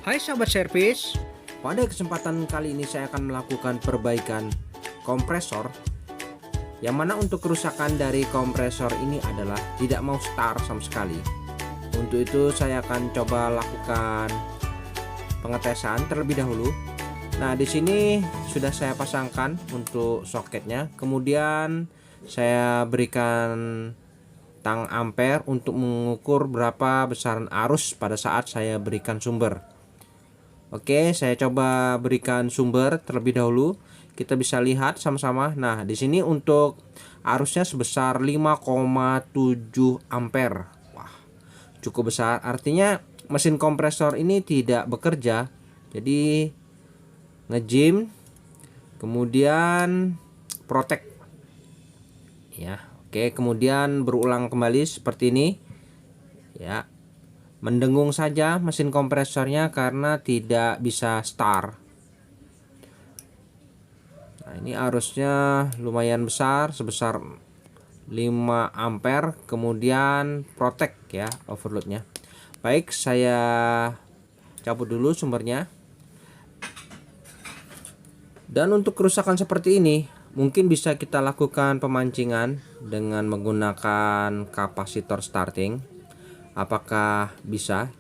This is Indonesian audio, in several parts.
Hai sahabat servis, pada kesempatan kali ini saya akan melakukan perbaikan kompresor, yang mana untuk kerusakan dari kompresor ini adalah tidak mau start sama sekali. Untuk itu saya akan coba lakukan pengetesan terlebih dahulu. Nah, di sini sudah saya pasangkan untuk soketnya, kemudian saya berikan tang ampere untuk mengukur berapa besaran arus pada saat saya berikan sumber. Oke, saya coba berikan sumber terlebih dahulu. Kita bisa lihat sama-sama. Nah, di sini untuk arusnya sebesar 5,7 ampere. Wah, cukup besar. Artinya mesin kompresor ini tidak bekerja. Jadi ngejim, kemudian protek. Ya, oke, kemudian berulang kembali seperti ini. Ya, mendengung saja mesin kompresornya karena tidak bisa start. Nah, ini arusnya lumayan besar sebesar 5 ampere, kemudian protek ya overloadnya. Baik, saya cabut dulu sumbernya. Dan untuk kerusakan seperti ini mungkin bisa kita lakukan pemancingan dengan menggunakan kapasitor starting. Apakah bisa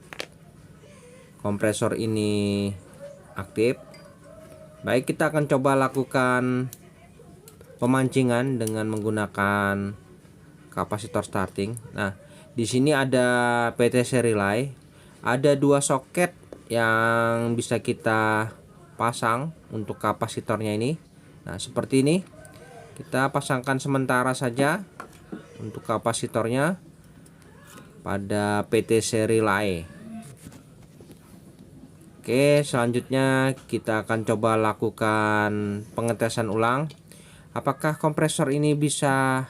kompresor ini aktif? Baik, kita akan coba lakukan pemancingan dengan menggunakan kapasitor starting. Nah, di sini ada PTC relay, ada dua soket yang bisa kita pasang untuk kapasitornya ini. Nah, seperti ini. Kita pasangkan sementara saja untuk kapasitornya pada PTC relay. Oke, selanjutnya kita akan coba lakukan pengetesan ulang. Apakah kompresor ini bisa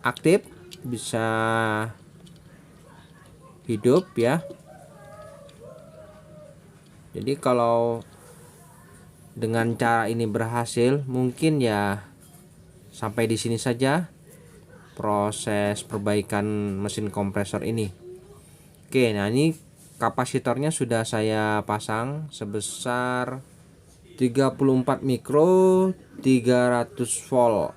aktif, bisa hidup ya. Jadi kalau dengan cara ini berhasil, mungkin ya sampai di sini saja proses perbaikan mesin kompresor ini. Oke, nah ini kapasitornya sudah saya pasang sebesar 34 mikro 300 volt.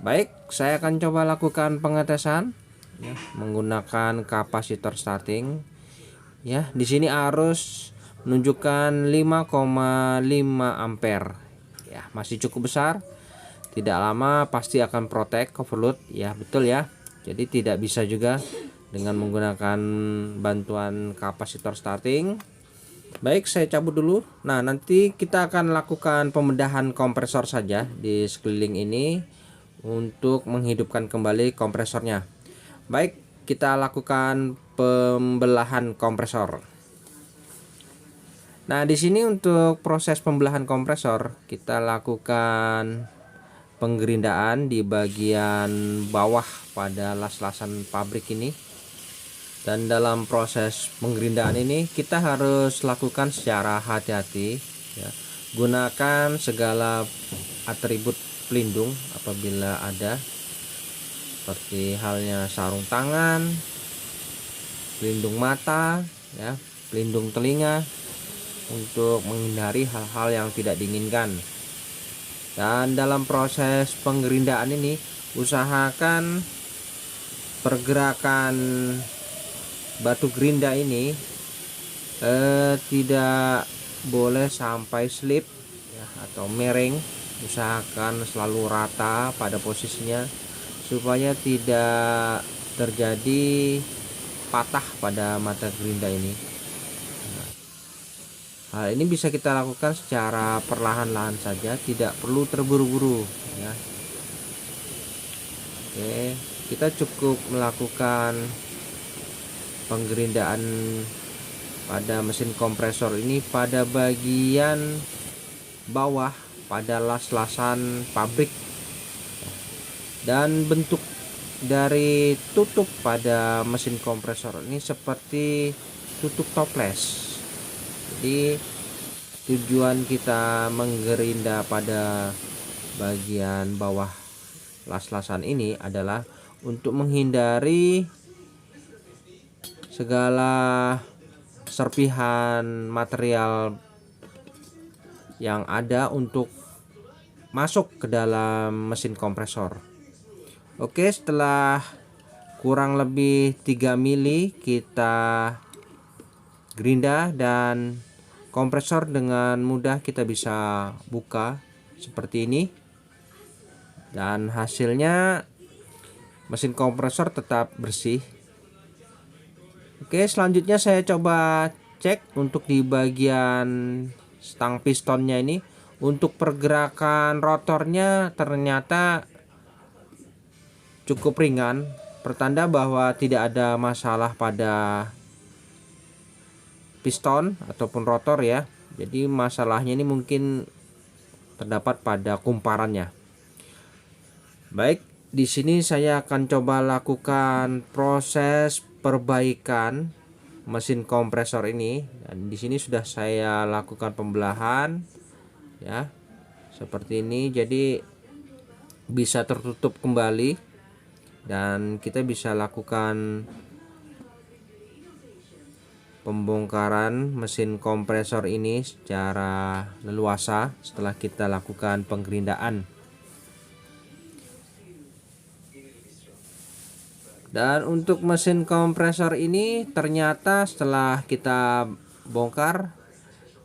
Baik, saya akan coba lakukan pengetesan ya, menggunakan kapasitor starting. Ya, di sini arus menunjukkan 5,5 ampere. Ya, masih cukup besar. Tidak lama pasti akan protek overload. Ya, betul ya. Jadi tidak bisa juga dengan menggunakan bantuan kapasitor starting. Baik, saya cabut dulu. Nah, nanti kita akan lakukan pembedahan kompresor saja di sekeliling ini untuk menghidupkan kembali kompresornya. Baik, kita lakukan pembelahan kompresor. Nah, di sini untuk proses pembelahan kompresor kita lakukan penggerindaan di bagian bawah pada las-lasan pabrik ini. Dan dalam proses penggerindaan ini kita harus lakukan secara hati-hati ya. Gunakan segala atribut pelindung apabila ada, seperti halnya sarung tangan, pelindung mata ya, pelindung telinga, untuk menghindari hal-hal yang tidak diinginkan. Dan dalam proses penggerindaan ini usahakan pergerakan batu gerinda ini tidak boleh sampai slip ya, atau miring. Usahakan selalu rata pada posisinya supaya tidak terjadi patah pada mata gerinda ini. Nah, hal ini bisa kita lakukan secara perlahan-lahan saja, tidak perlu terburu-buru ya. Oke, kita cukup melakukan penggerindaan pada mesin kompresor ini pada bagian bawah pada las-lasan pabrik, dan bentuk dari tutup pada mesin kompresor ini seperti tutup toples. Jadi tujuan kita menggerinda pada bagian bawah las-lasan ini adalah untuk menghindari segala serpihan material yang ada untuk masuk ke dalam mesin kompresor. Oke, setelah kurang lebih 3 mili kita gerinda dan kompresor dengan mudah kita bisa buka seperti ini, dan hasilnya mesin kompresor tetap bersih. Oke, selanjutnya saya coba cek untuk di bagian stang pistonnya ini. Untuk pergerakan rotornya ternyata cukup ringan, pertanda bahwa tidak ada masalah pada piston ataupun rotor ya. Jadi masalahnya ini mungkin terdapat pada kumparannya. Baik, di sini saya akan coba lakukan proses perbaikan mesin kompresor ini. Dan di sini sudah saya lakukan pembelahan ya, seperti ini. Jadi bisa tertutup kembali dan kita bisa lakukan pembongkaran mesin kompresor ini secara leluasa setelah kita lakukan penggerindaan. Dan untuk mesin kompresor ini ternyata setelah kita bongkar,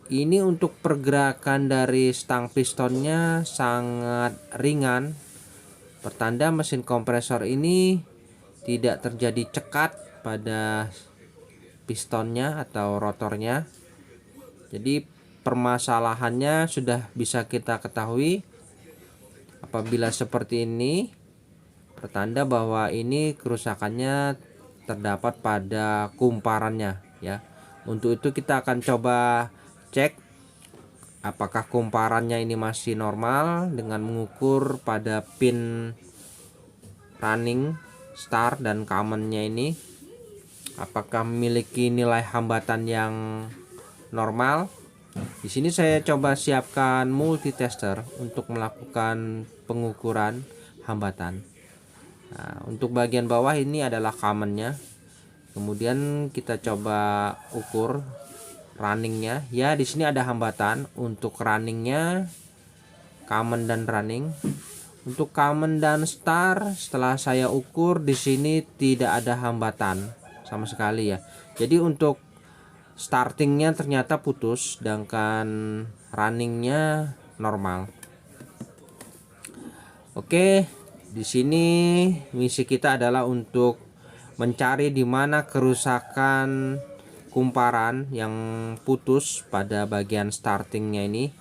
ini untuk pergerakan dari stang pistonnya sangat ringan, pertanda mesin kompresor ini tidak terjadi cekat pada pistonnya atau rotornya. Jadi permasalahannya sudah bisa kita ketahui. Apabila seperti ini, pertanda bahwa ini kerusakannya terdapat pada kumparannya ya. Untuk itu kita akan coba cek apakah kumparannya ini masih normal dengan mengukur pada pin running, start dan common-nya ini apakah memiliki nilai hambatan yang normal. Di sini saya coba siapkan multitester untuk melakukan pengukuran hambatan. Nah, untuk bagian bawah ini adalah common-nya. Kemudian kita coba ukur runningnya ya. Di sini ada hambatan untuk runningnya, common dan running. Untuk common dan start setelah saya ukur di sini tidak ada hambatan sama sekali ya. Jadi untuk startingnya ternyata putus, sedangkan runningnya normal. Oke, di sini misi kita adalah untuk mencari di mana kerusakan kumparan yang putus pada bagian startingnya ini.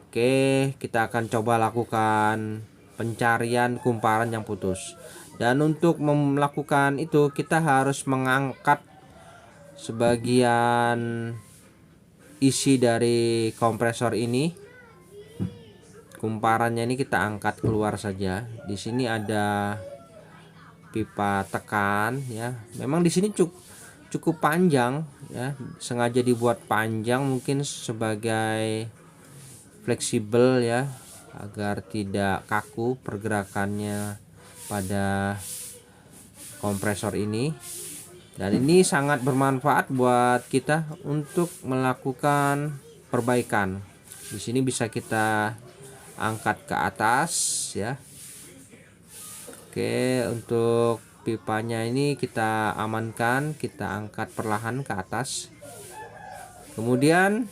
Oke, kita akan coba lakukan pencarian kumparan yang putus. Dan untuk melakukan itu kita harus mengangkat sebagian isi dari kompresor ini. Kumparannya ini kita angkat keluar saja. Di sini ada pipa tekan ya. Memang di sini cukup panjang ya, sengaja dibuat panjang mungkin sebagai fleksibel ya, agar tidak kaku pergerakannya pada kompresor ini. Dan ini sangat bermanfaat buat kita untuk melakukan perbaikan. Di sini bisa kita angkat ke atas ya. Oke, untuk pipanya ini kita amankan, kita angkat perlahan ke atas. Kemudian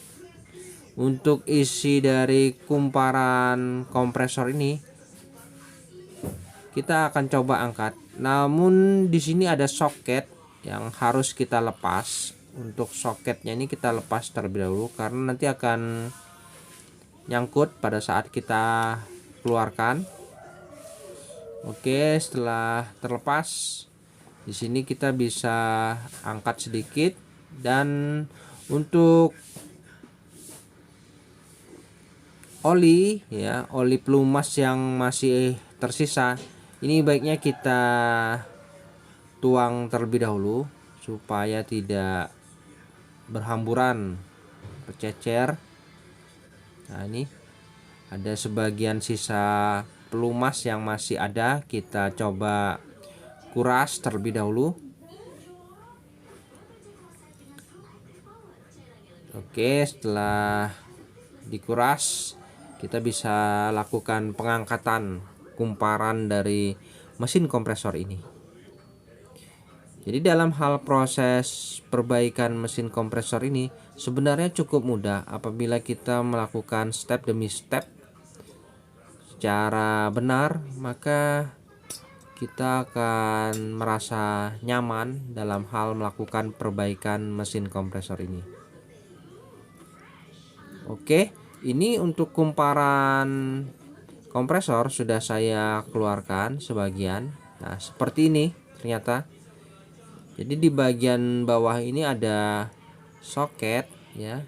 untuk isi dari kumparan kompresor ini kita akan coba angkat. Namun di sini ada soket yang harus kita lepas. Untuk soketnya ini kita lepas terlebih dahulu karena nanti akan nyangkut pada saat kita keluarkan. Oke, setelah terlepas di sini kita bisa angkat sedikit. Dan untuk oli ya, oli pelumas yang masih tersisa ini baiknya kita tuang terlebih dahulu supaya tidak berhamburan, bercecer. Nah, ini ada sebagian sisa pelumas yang masih ada, kita coba kuras terlebih dahulu. Oke, setelah dikuras kita bisa lakukan pengangkatan kumparan dari mesin kompresor ini. Jadi dalam hal proses perbaikan mesin kompresor ini sebenarnya cukup mudah apabila kita melakukan step demi step secara benar, maka kita akan merasa nyaman dalam hal melakukan perbaikan mesin kompresor ini. Oke, ini untuk kumparan kompresor sudah saya keluarkan sebagian. Nah, seperti ini ternyata. Jadi di bagian bawah ini ada soket ya.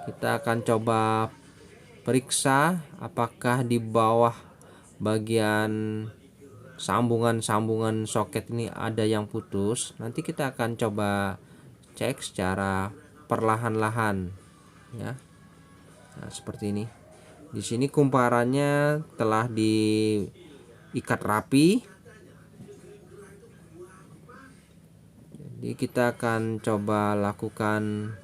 Kita akan coba periksa apakah di bawah bagian sambungan-sambungan soket ini ada yang putus. Nanti kita akan coba cek secara perlahan-lahan ya. Nah, seperti ini. Di sini kumparannya telah diikat rapi. Jadi kita akan coba lakukan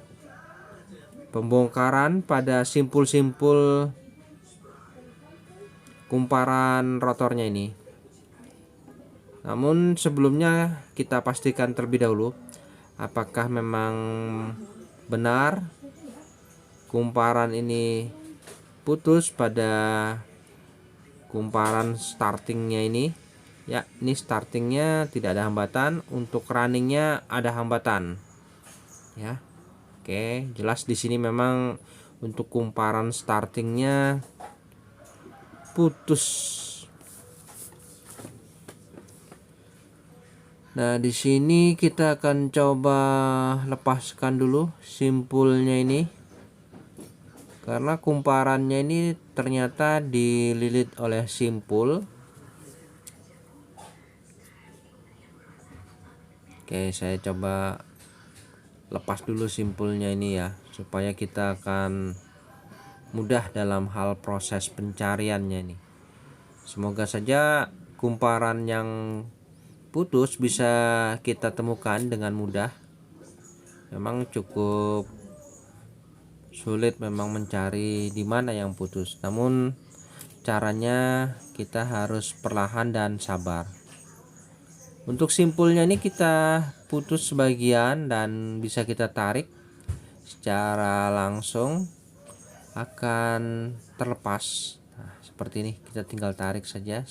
pembongkaran pada simpul-simpul kumparan rotornya ini. Namun sebelumnya kita pastikan terlebih dahulu apakah memang benar kumparan ini putus pada kumparan startingnya ini. Ya, ini startingnya tidak ada hambatan, untuk runningnya ada hambatan. Ya, oke, jelas di sini memang untuk kumparan startingnya putus. Nah, di sini kita akan coba lepaskan dulu simpulnya ini, karena kumparannya ini ternyata dililit oleh simpul. Oke, saya coba lepas dulu simpulnya ini ya, supaya kita akan mudah dalam hal proses pencariannya ini. Semoga saja kumparan yang putus bisa kita temukan dengan mudah. Memang cukup sulit memang mencari di mana yang putus. Namun caranya kita harus perlahan dan sabar. Untuk simpulnya ini kita putus sebagian dan bisa kita tarik secara langsung akan terlepas. Nah, seperti ini, kita tinggal tarik saja.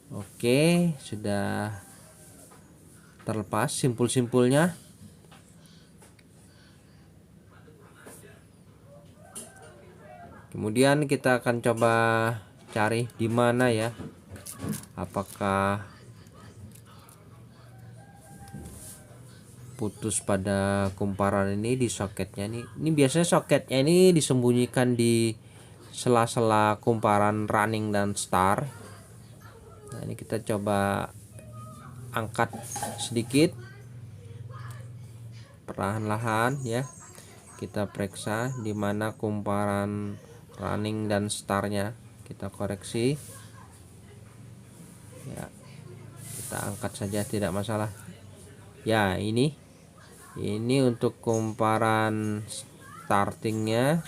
Oke, sudah terlepas simpul-simpulnya. Kemudian kita akan coba cari di mana ya, apakah putus pada kumparan ini di soketnya nih. Ini biasanya soketnya ini disembunyikan di sela-sela kumparan running dan start. Nah, ini kita coba angkat sedikit perlahan-lahan ya. Kita periksa di mana kumparan running dan startnya, kita koreksi ya. Kita angkat saja, tidak masalah ya. Ini untuk kumparan startingnya,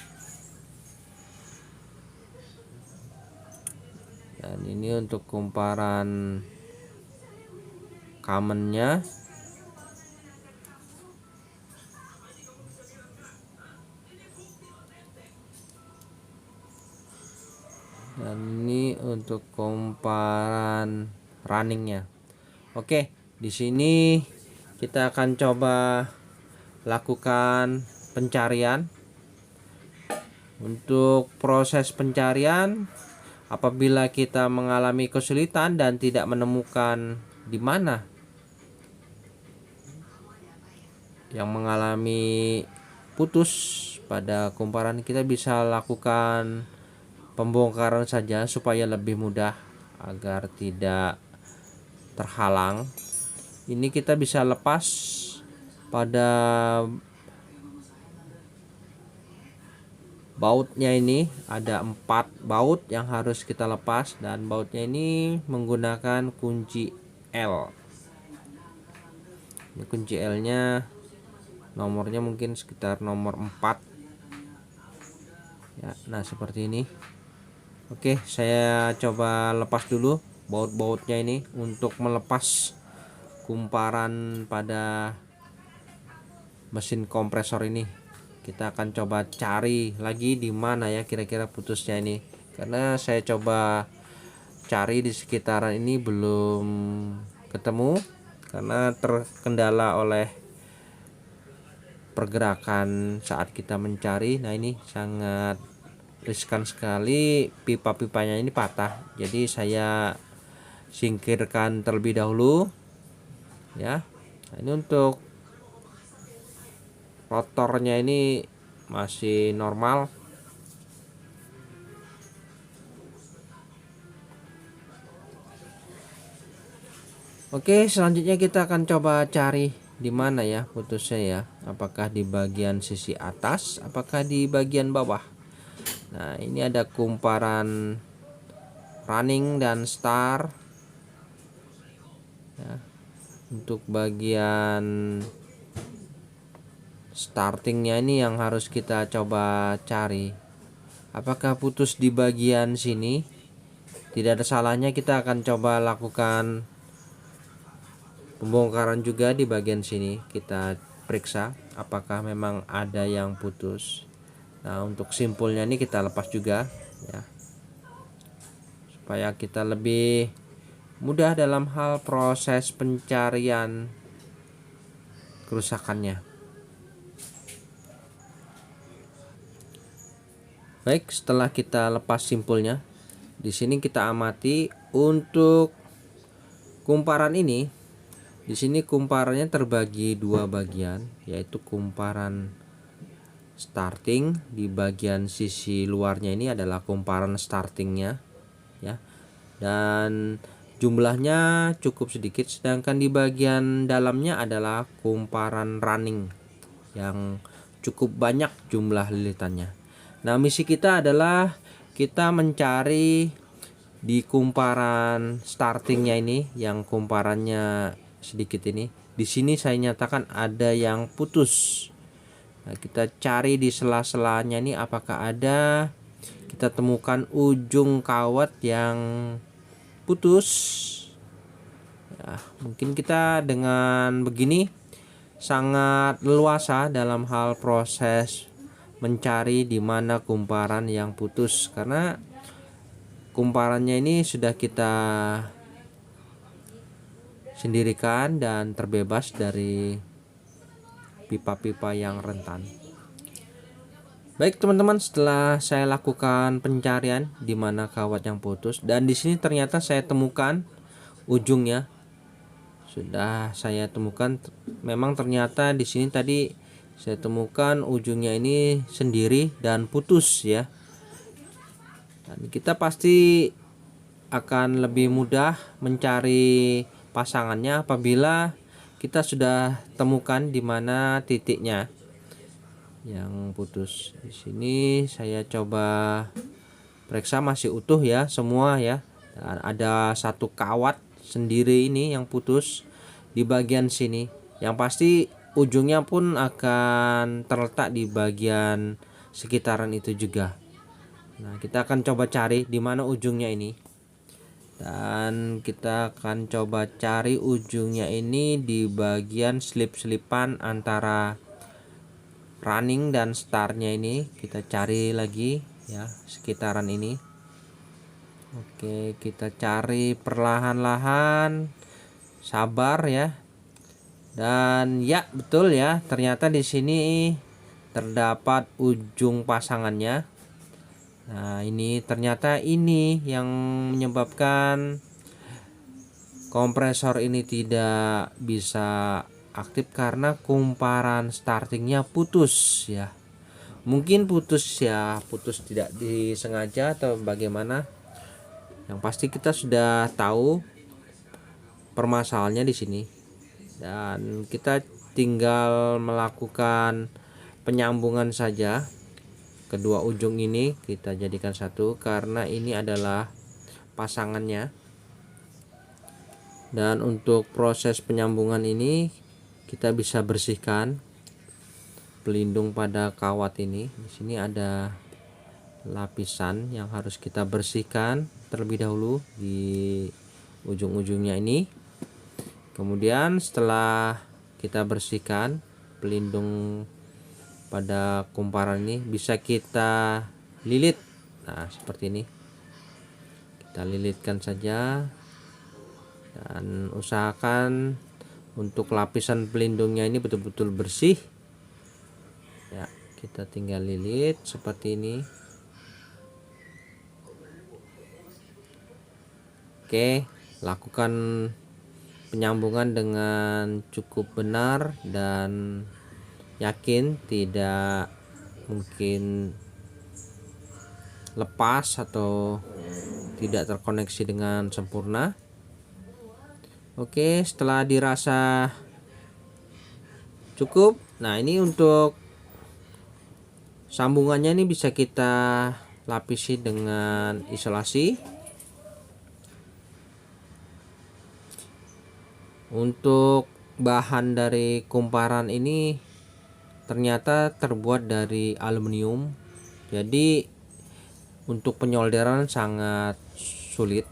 dan ini untuk kumparan kamennya. Dan ini untuk kumparan runningnya. Oke, di sini kita akan coba lakukan pencarian. Untuk proses pencarian, apabila kita mengalami kesulitan dan tidak menemukan di mana yang mengalami putus pada kumparan, kita bisa lakukan pembongkaran saja supaya lebih mudah agar tidak terhalang. Ini kita bisa lepas pada bautnya. Ini ada 4 baut yang harus kita lepas, dan bautnya ini menggunakan kunci L. Ini kunci L nya nomornya mungkin sekitar nomor 4 ya. Nah seperti ini. Oke, saya coba lepas dulu baut-bautnya ini untuk melepas kumparan pada mesin kompresor ini. Kita akan coba cari lagi di mana ya kira-kira putusnya ini, karena saya coba cari di sekitaran ini belum ketemu karena terkendala oleh pergerakan saat kita mencari. Nah ini sangat riskan sekali, pipa-pipanya ini patah, jadi saya singkirkan terlebih dahulu ya. Nah, ini untuk rotornya ini masih normal. Oke, selanjutnya kita akan coba cari di mana ya putusnya ya. Apakah di bagian sisi atas, apakah di bagian bawah. Nah, ini ada kumparan running dan start. Ya, untuk bagian startingnya ini yang harus kita coba cari. Apakah putus di bagian sini? Tidak ada salahnya kita akan coba lakukan pembongkaran juga di bagian sini. Kita periksa apakah memang ada yang putus. Nah untuk simpulnya ini kita lepas juga ya, supaya kita lebih mudah dalam hal proses pencarian kerusakannya. Baik, setelah kita lepas simpulnya, di sini kita amati untuk kumparan ini. Di sini kumparannya terbagi dua bagian, yaitu kumparan starting. Di bagian sisi luarnya ini adalah kumparan startingnya ya, dan jumlahnya cukup sedikit. Sedangkan di bagian dalamnya adalah kumparan running yang cukup banyak jumlah lilitannya. Nah misi kita adalah kita mencari di kumparan startingnya ini, yang kumparannya sedikit ini. Di sini saya nyatakan ada yang putus. Nah, kita cari di sela-selanya ini apakah ada. Kita temukan ujung kawat yang putus. Ya, mungkin kita dengan begini sangat leluasa dalam hal proses mencari di mana kumparan yang putus, karena kumparannya ini sudah kita sendirikan dan terbebas dari pipa-pipa yang rentan. Baik teman-teman, setelah saya lakukan pencarian di mana kawat yang putus, dan di sini ternyata saya temukan ujungnya. Sudah saya temukan, memang ternyata di sini tadi saya temukan ujungnya ini sendiri dan putus ya. Dan kita pasti akan lebih mudah mencari pasangannya apabila kita sudah temukan di mana titiknya yang putus. Di sini saya coba periksa masih utuh ya semua ya. Dan ada satu kawat sendiri ini yang putus di bagian sini. Yang pasti ujungnya pun akan terletak di bagian sekitaran itu juga. Nah, kita akan coba cari di mana ujungnya ini. Dan kita akan coba cari ujungnya ini di bagian slip-slipan antara running dan startnya ini. Kita cari lagi ya sekitaran ini. Oke, kita cari perlahan-lahan, sabar ya. Dan ya betul ya, ternyata di sini terdapat ujung pasangannya. Nah ini ternyata ini yang menyebabkan kompresor ini tidak bisa aktif karena kumparan startingnya putus ya. Mungkin putus ya, putus tidak disengaja atau bagaimana. Yang pasti kita sudah tahu permasalahannya di sini, dan kita tinggal melakukan penyambungan saja. Kedua ujung ini kita jadikan satu karena ini adalah pasangannya. Dan untuk proses penyambungan ini kita bisa bersihkan pelindung pada kawat ini. Di sini ada lapisan yang harus kita bersihkan terlebih dahulu di ujung-ujungnya ini. Kemudian setelah kita bersihkan pelindung pada kumparan ini, bisa kita lilit. Nah, seperti ini. Kita lilitkan saja dan usahakan untuk lapisan pelindungnya ini betul-betul bersih. Ya, kita tinggal lilit seperti ini. Oke, lakukan penyambungan dengan cukup benar dan yakin, tidak mungkin lepas atau tidak terkoneksi dengan sempurna. Oke, setelah dirasa cukup, nah ini untuk sambungannya ini bisa kita lapisi dengan isolasi. Untuk bahan dari kumparan ini ternyata terbuat dari aluminium, jadi untuk penyolderan sangat sulit.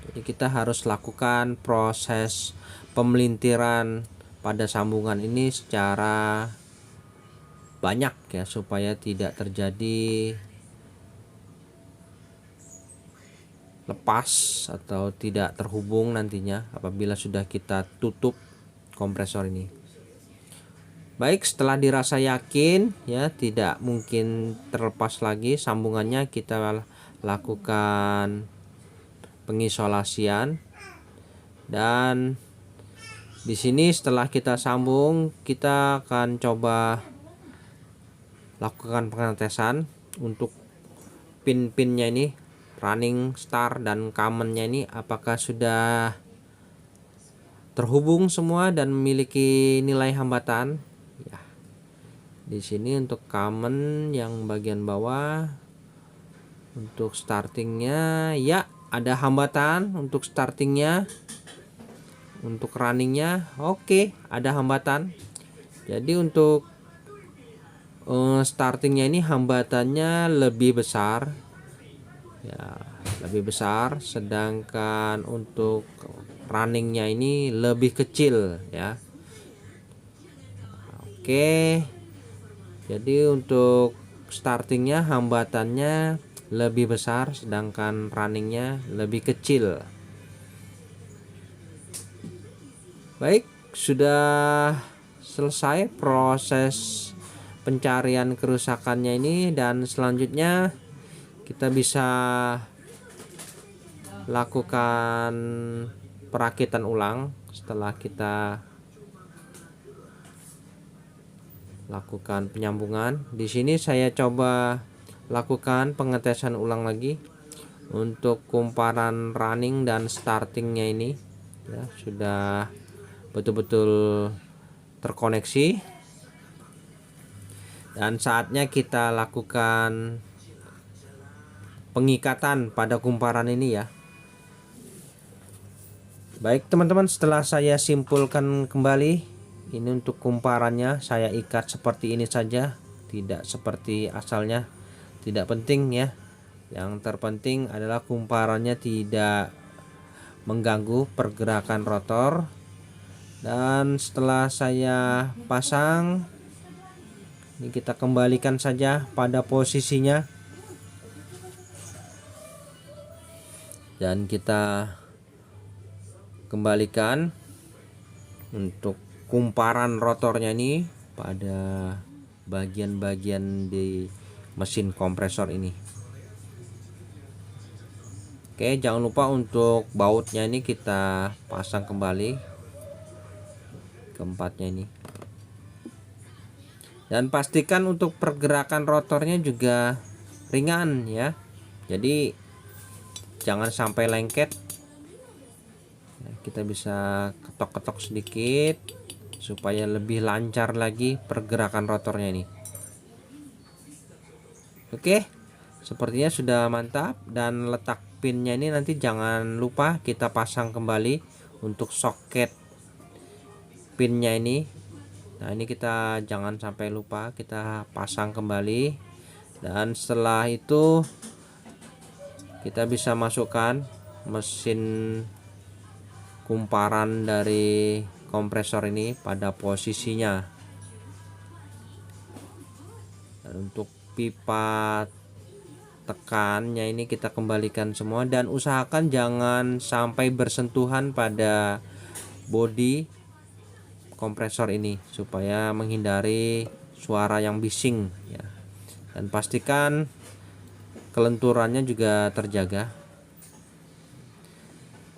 Jadi kita harus lakukan proses pemelintiran pada sambungan ini secara banyak ya, supaya tidak terjadi lepas atau tidak terhubung nantinya apabila sudah kita tutup kompresor ini. Baik, setelah dirasa yakin ya tidak mungkin terlepas lagi sambungannya, kita lakukan pengisolasian. Dan di sini setelah kita sambung, kita akan coba lakukan pengetesan untuk pin-pinnya ini, running, start, dan common-nya ini apakah sudah terhubung semua dan memiliki nilai hambatan. Ya. Di sini untuk common yang bagian bawah, untuk startingnya ya ada hambatan untuk startingnya. Untuk runningnya oke, ada hambatan. Jadi untuk startingnya ini hambatannya lebih besar. Ya, lebih besar, sedangkan untuk runningnya ini lebih kecil ya. Oke, jadi untuk startingnya hambatannya lebih besar, sedangkan runningnya lebih kecil. Baik, sudah selesai proses pencarian kerusakannya ini, dan selanjutnya kita bisa lakukan perakitan ulang. Setelah kita lakukan penyambungan, di sini saya coba lakukan pengetesan ulang lagi untuk kumparan running dan startingnya ini ya, sudah betul-betul terkoneksi, dan saatnya kita lakukan pengikatan pada kumparan ini ya. Baik teman-teman, setelah saya simpulkan kembali, ini untuk kumparannya saya ikat seperti ini saja, tidak seperti asalnya, tidak penting ya. Yang terpenting adalah kumparannya tidak mengganggu pergerakan rotor. Dan setelah saya pasang, ini kita kembalikan saja pada posisinya, dan kita kembalikan untuk kumparan rotornya ini pada bagian-bagian di mesin kompresor ini. Oke, jangan lupa untuk bautnya ini kita pasang kembali keempatnya ini, dan pastikan untuk pergerakan rotornya juga ringan ya, jadi jangan sampai lengket. Kita bisa ketok-ketok sedikit supaya lebih lancar lagi pergerakan rotornya ini. Oke, sepertinya sudah mantap, dan letak pinnya ini nanti jangan lupa kita pasang kembali untuk soket pinnya ini Nah, ini kita jangan sampai lupa, kita pasang kembali. Dan setelah itu kita bisa masukkan mesin kumparan dari kompresor ini pada posisinya. Dan untuk pipa tekannya ini kita kembalikan semua, dan usahakan jangan sampai bersentuhan pada bodi kompresor ini supaya menghindari suara yang bising ya. Dan pastikan kelenturannya juga terjaga.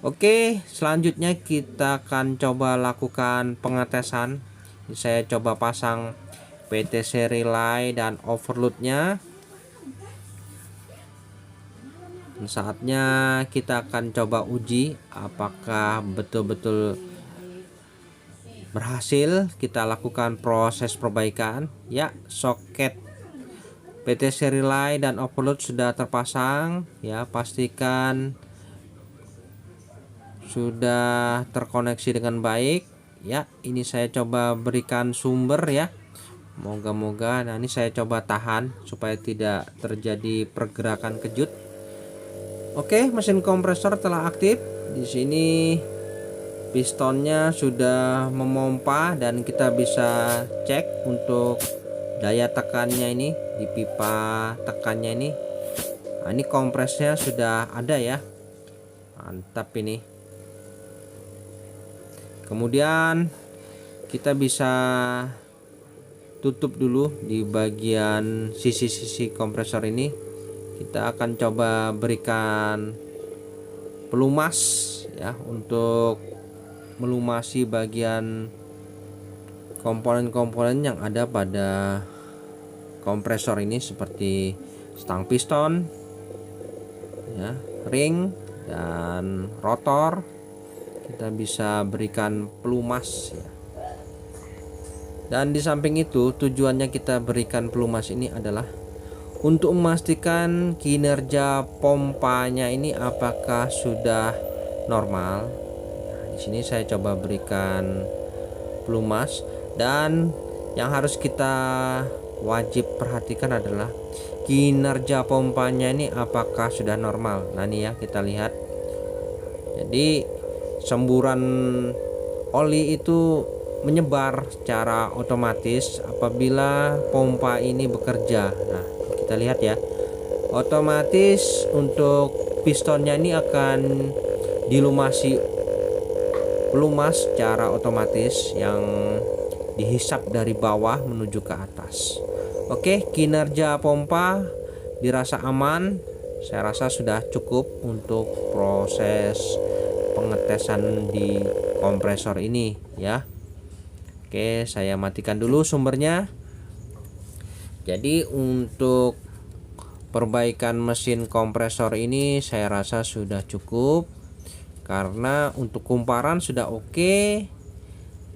Oke, selanjutnya kita akan coba lakukan pengetesan. Ini saya coba pasang PTC relay dan overloadnya. Saatnya kita akan coba uji apakah betul-betul berhasil. Kita lakukan proses perbaikan ya. Soket PTC relay dan overload sudah terpasang ya. Pastikan sudah terkoneksi dengan baik ya. Ini saya coba berikan sumber ya, moga-moga. Nah, ini saya coba tahan supaya tidak terjadi pergerakan kejut. Oke, mesin kompresor telah aktif. Di sini pistonnya sudah memompa dan kita bisa cek untuk daya tekannya ini di pipa tekannya ini. Nah, ini kompresnya sudah ada ya. Mantap ini. Kemudian kita bisa tutup dulu di bagian sisi-sisi kompresor ini. Kita akan coba berikan pelumas ya untuk melumasi bagian komponen-komponen yang ada pada kompresor ini seperti stang piston ya, ring dan rotor. Kita bisa berikan pelumas ya. Dan di samping itu tujuannya kita berikan pelumas ini adalah untuk memastikan kinerja pompanya ini apakah sudah normal. Nah, di sini saya coba berikan pelumas, dan yang harus kita wajib perhatikan adalah kinerja pompanya ini apakah sudah normal. Nah, ini ya kita lihat. Jadi semburan oli itu menyebar secara otomatis apabila pompa ini bekerja. Nah, kita lihat ya, otomatis untuk pistonnya ini akan dilumasi pelumas secara otomatis yang dihisap dari bawah menuju ke atas. Oke, kinerja pompa dirasa aman. Saya rasa sudah cukup untuk proses pengetesan di kompresor ini ya. Oke, saya matikan dulu sumbernya. Jadi untuk perbaikan mesin kompresor ini saya rasa sudah cukup, karena untuk kumparan sudah oke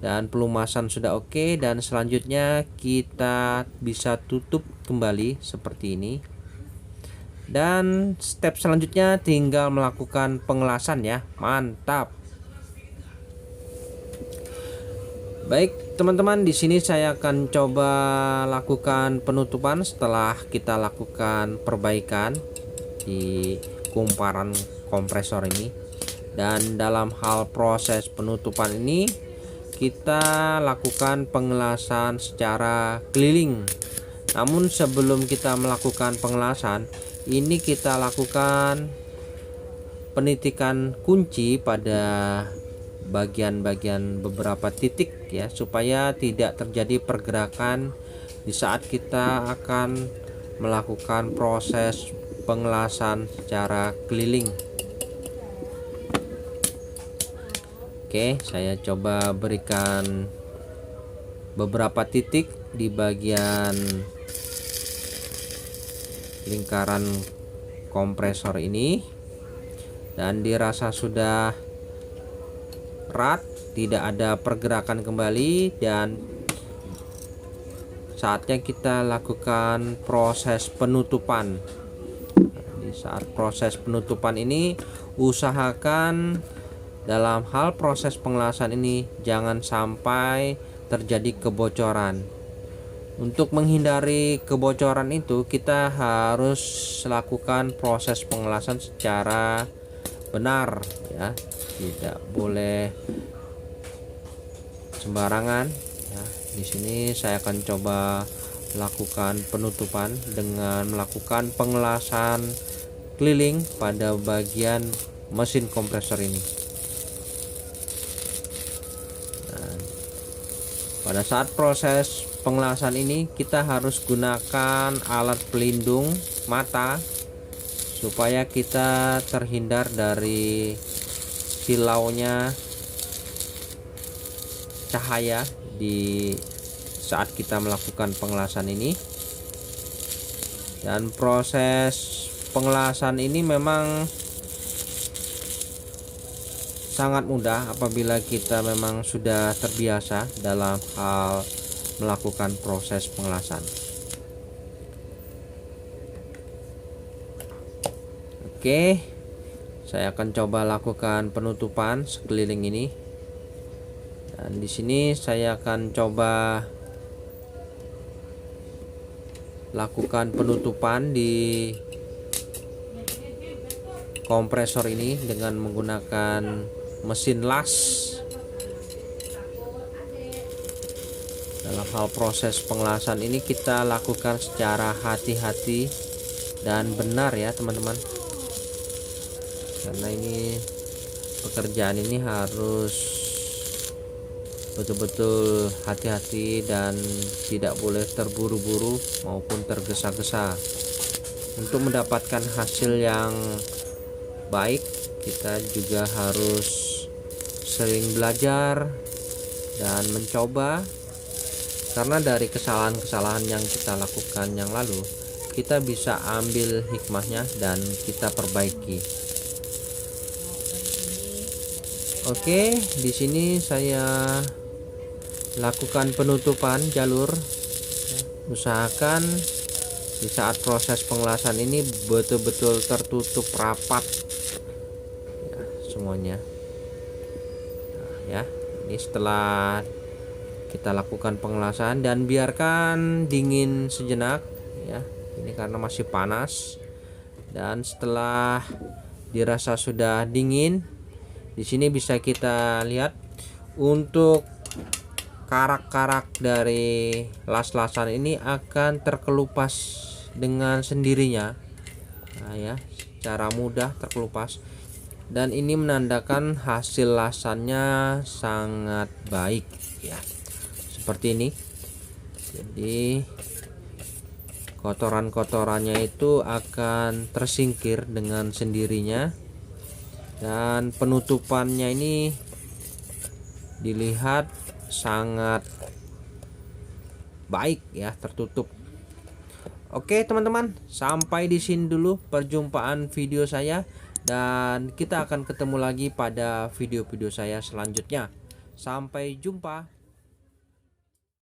dan pelumasan sudah oke, dan selanjutnya kita bisa tutup kembali seperti ini. Dan step selanjutnya tinggal melakukan pengelasan ya. Mantap. Baik teman-teman, di sini saya akan coba lakukan penutupan setelah kita lakukan perbaikan di kumparan kompresor ini. Dan dalam hal proses penutupan ini kita lakukan pengelasan secara keliling. Namun sebelum kita melakukan pengelasan ini, kita lakukan penitikan kunci pada bagian-bagian beberapa titik ya, supaya tidak terjadi pergerakan di saat kita akan melakukan proses pengelasan secara keliling. Oke, saya coba berikan beberapa titik di bagian lingkaran kompresor ini, dan dirasa sudah rat, tidak ada pergerakan kembali, dan saatnya kita lakukan proses penutupan. Di saat proses penutupan ini, usahakan dalam hal proses pengelasan ini jangan sampai terjadi kebocoran. Untuk menghindari kebocoran itu, kita harus lakukan proses pengelasan secara benar ya, tidak boleh sembarangan ya. Di sini saya akan coba lakukan penutupan dengan melakukan pengelasan keliling pada bagian mesin kompresor ini. Nah, pada saat proses pengelasan ini kita harus gunakan alat pelindung mata supaya kita terhindar dari kilaunya cahaya di saat kita melakukan pengelasan ini. Dan proses pengelasan ini memang sangat mudah apabila kita memang sudah terbiasa dalam hal melakukan proses pengelasan. Oke, saya akan coba lakukan penutupan sekeliling ini. Dan di sini saya akan coba lakukan penutupan di kompresor ini dengan menggunakan mesin las. Dalam hal proses pengelasan ini kita lakukan secara hati-hati dan benar ya teman-teman, karena ini pekerjaan ini harus betul-betul hati-hati dan tidak boleh terburu-buru maupun tergesa-gesa. Untuk mendapatkan hasil yang baik, kita juga harus sering belajar dan mencoba, karena dari kesalahan-kesalahan yang kita lakukan yang lalu kita bisa ambil hikmahnya dan kita perbaiki. Oke, di sini saya lakukan penutupan jalur. Usahakan di saat proses pengelasan ini betul-betul tertutup rapat ya, semuanya. Nah, ya, ini setelah kita lakukan pengelasan dan biarkan dingin sejenak ya. Ini karena masih panas. Dan setelah dirasa sudah dingin, di sini bisa kita lihat untuk karak-karak dari las-lasan ini akan terkelupas dengan sendirinya. Nah ya, secara mudah terkelupas, dan ini menandakan hasil lasannya sangat baik ya, seperti ini. Jadi kotoran-kotorannya itu akan tersingkir dengan sendirinya, dan penutupannya ini dilihat sangat baik ya, tertutup. Oke teman-teman, sampai di sini dulu perjumpaan video saya, dan kita akan ketemu lagi pada video-video saya selanjutnya. Sampai jumpa.